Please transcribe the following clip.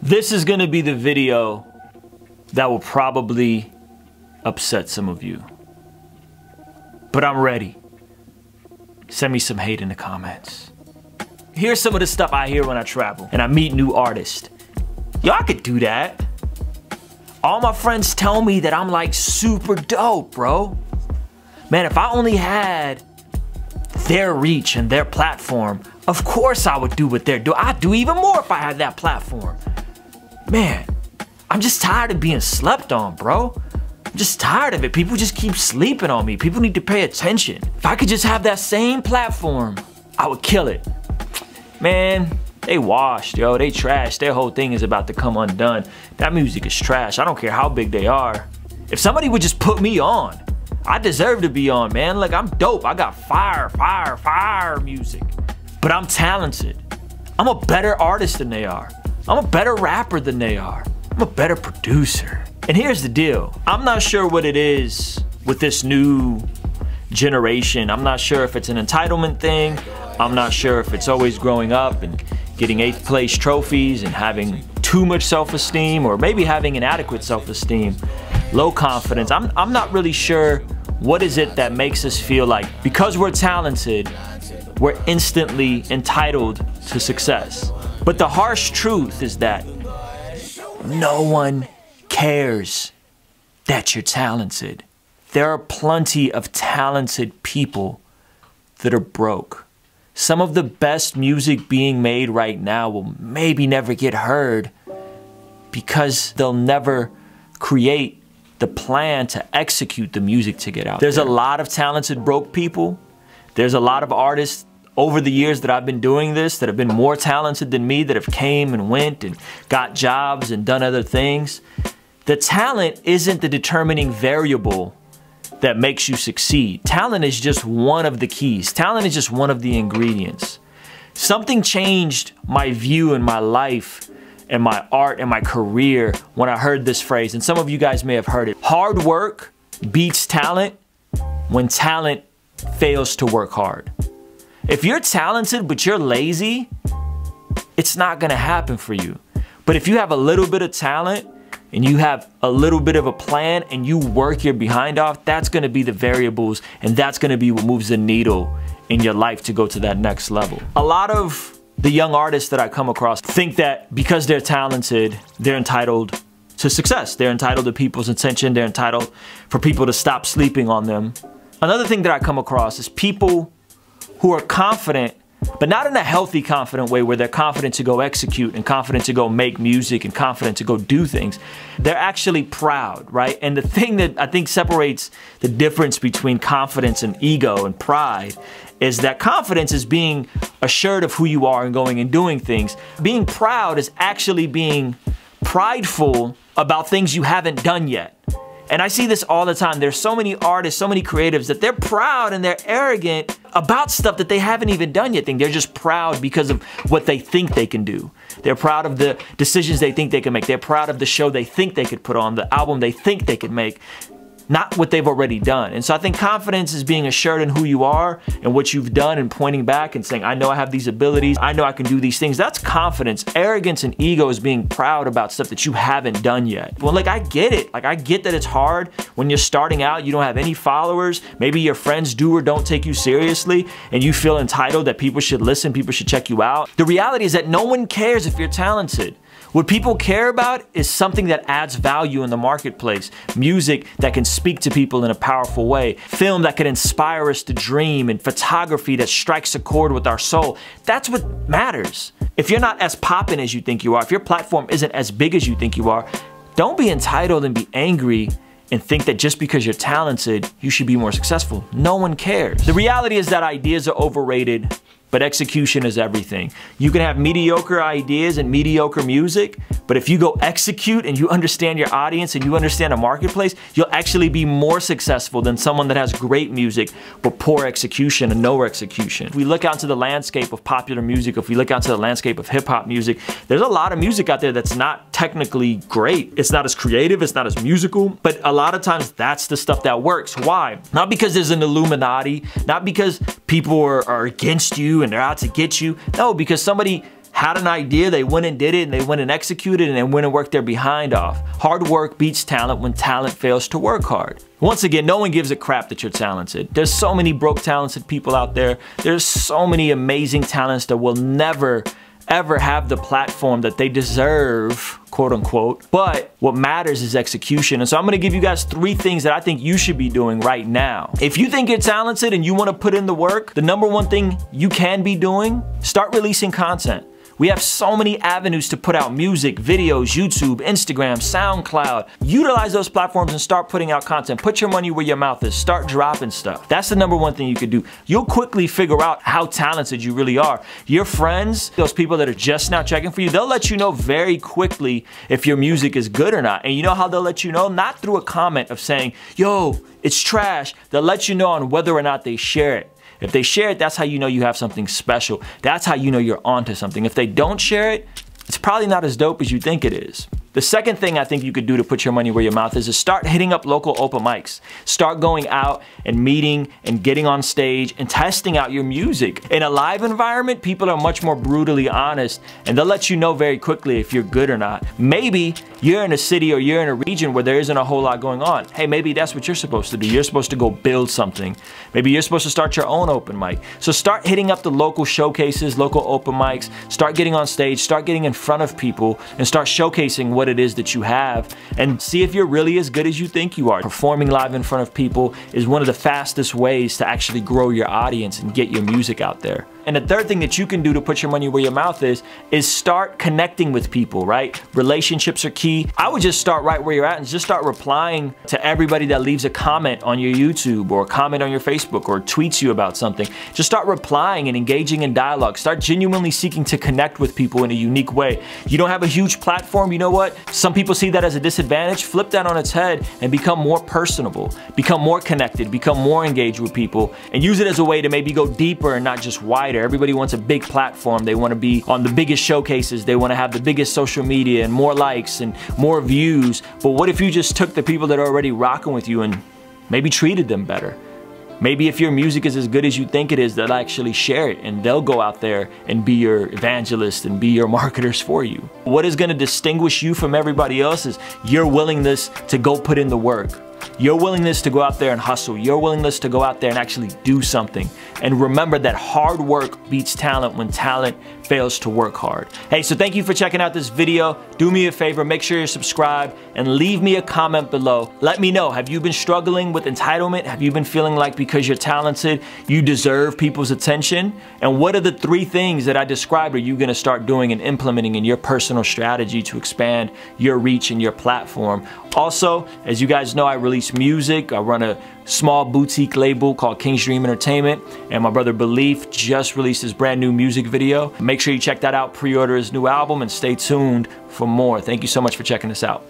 This is gonna be the video that will probably upset some of you. But I'm ready. Send me some hate in the comments. Here's some of the stuff I hear when I travel and I meet new artists. Yo, I could do that. All my friends tell me that I'm like super dope, bro. Man, if I only had their reach and their platform, of course I would do what they're doing. I'd do even more if I had that platform. Man, I'm just tired of being slept on, bro. I'm just tired of it. People just keep sleeping on me. People need to pay attention. If I could just have that same platform, I would kill it. Man, they washed, yo. They trashed. Their whole thing is about to come undone. That music is trash. I don't care how big they are. If somebody would just put me on, I deserve to be on, man. Like, I'm dope. I got fire music. But I'm talented. I'm a better artist than they are. I'm a better rapper than they are. I'm a better producer. And here's the deal. I'm not sure what it is with this new generation. I'm not sure if it's an entitlement thing. I'm not sure if it's always growing up and getting 8th place trophies and having too much self-esteem, or maybe having inadequate self-esteem, low confidence. I'm not really sure what is it that makes us feel like because we're talented, we're instantly entitled to success. But the harsh truth is that no one cares that you're talented. There are plenty of talented people that are broke. Some of the best music being made right now will maybe never get heard because they'll never create the plan to execute the music to get out there. There's a lot of talented broke people. There's a lot of artists over the years that I've been doing this that have been more talented than me, that have came and went and got jobs and done other things. The talent isn't the determining variable that makes you succeed. Talent is just one of the keys. Talent is just one of the ingredients. Something changed my view in my life and my art and my career when I heard this phrase, and some of you guys may have heard it. Hard work beats talent when talent fails to work hard. If you're talented but you're lazy, it's not gonna happen for you. But if you have a little bit of talent and you have a little bit of a plan and you work your behind off, that's gonna be the variables, and that's gonna be what moves the needle in your life to go to that next level. A lot of the young artists that I come across think that because they're talented, they're entitled to success. They're entitled to people's attention. They're entitled for people to stop sleeping on them. Another thing that I come across is people who are confident, but not in a healthy, confident way where they're confident to go execute and confident to go make music and confident to go do things. They're actually proud, right? And the thing that I think separates the difference between confidence and ego and pride is that confidence is being assured of who you are and going and doing things. Being proud is actually being prideful about things you haven't done yet. And I see this all the time. There's so many artists, so many creatives that they're proud and they're arrogant about stuff that they haven't even done yet. They're just proud because of what they think they can do. They're proud of the decisions they think they can make. They're proud of the show they think they could put on, the album they think they could make, not what they've already done. And so I think confidence is being assured in who you are and what you've done and pointing back and saying, I know I have these abilities. I know I can do these things. That's confidence. Arrogance and ego is being proud about stuff that you haven't done yet. Well, like, I get it. Like, I get that it's hard when you're starting out, you don't have any followers. Maybe your friends do or don't take you seriously and you feel entitled that people should listen, people should check you out. The reality is that no one cares if you're talented. What people care about is something that adds value in the marketplace. Music that can speak to people in a powerful way. Film that can inspire us to dream, and photography that strikes a chord with our soul. That's what matters. If you're not as poppin' as you think you are, if your platform isn't as big as you think you are, don't be entitled and be angry and think that just because you're talented, you should be more successful. No one cares. The reality is that ideas are overrated, but execution is everything. You can have mediocre ideas and mediocre music, but if you go execute and you understand your audience and you understand a marketplace, you'll actually be more successful than someone that has great music but poor execution and no execution. If we look out to the landscape of popular music, if we look out to the landscape of hip hop music, there's a lot of music out there that's not technically great. It's not as creative, it's not as musical, but a lot of times that's the stuff that works. Why? Not because there's an Illuminati, not because people are against you and they're out to get you. No, because somebody had an idea, they went and did it, and they went and executed, and they went and worked their behind off. Hard work beats talent when talent fails to work hard. Once again, no one gives a crap that you're talented. There's so many broke talented people out there. There's so many amazing talents that will never ever have the platform that they deserve, quote unquote. But what matters is execution. And so I'm gonna give you guys 3 things that I think you should be doing right now. If you think you're talented and you wanna put in the work, the number 1 thing you can be doing, start releasing content. We have so many avenues to put out music, videos, YouTube, Instagram, SoundCloud. Utilize those platforms and start putting out content. Put your money where your mouth is. Start dropping stuff. That's the number 1 thing you could do. You'll quickly figure out how talented you really are. Your friends, those people that are just now checking for you, they'll let you know very quickly if your music is good or not. And you know how they'll let you know? Not through a comment of saying, yo, it's trash. They'll let you know on whether or not they share it. If they share it, that's how you know you have something special. That's how you know you're onto something. If they don't share it, it's probably not as dope as you think it is. The second thing I think you could do to put your money where your mouth is start hitting up local open mics. Start going out and meeting and getting on stage and testing out your music. In a live environment, people are much more brutally honest, and they'll let you know very quickly if you're good or not. Maybe you're in a city or you're in a region where there isn't a whole lot going on. Hey, maybe that's what you're supposed to do. You're supposed to go build something. Maybe you're supposed to start your own open mic. So start hitting up the local showcases, local open mics, start getting on stage, start getting in front of people, and start showcasing what it is that you have, and see if you're really as good as you think you are. Performing live in front of people is one of the fastest ways to actually grow your audience and get your music out there. And the third thing that you can do to put your money where your mouth is start connecting with people, right? Relationships are key. I would just start right where you're at and just start replying to everybody that leaves a comment on your YouTube or a comment on your Facebook or tweets you about something. Just start replying and engaging in dialogue. Start genuinely seeking to connect with people in a unique way. You don't have a huge platform, you know what? Some people see that as a disadvantage. Flip that on its head and become more personable, become more connected, become more engaged with people, and use it as a way to maybe go deeper and not just wider. Everybody wants a big platform. They want to be on the biggest showcases. They want to have the biggest social media and more likes and more views. But what if you just took the people that are already rocking with you and maybe treated them better? Maybe if your music is as good as you think it is, they'll actually share it and they'll go out there and be your evangelist and be your marketers for you. What is going to distinguish you from everybody else is your willingness to go put in the work. Your willingness to go out there and hustle. Your willingness to go out there and actually do something. And remember that hard work beats talent when talent fails to work hard. Hey, so thank you for checking out this video. Do me a favor, make sure you're subscribed and leave me a comment below. Let me know, have you been struggling with entitlement? Have you been feeling like because you're talented, you deserve people's attention? And what are the 3 things that I described are you gonna start doing and implementing in your personal strategy to expand your reach and your platform? Also, as you guys know, I release music. I run a small boutique label called King's Dream Entertainment, and my brother Belief just released his brand new music video. Make sure you check that out, pre-order his new album, and stay tuned for more. Thank you so much for checking this out.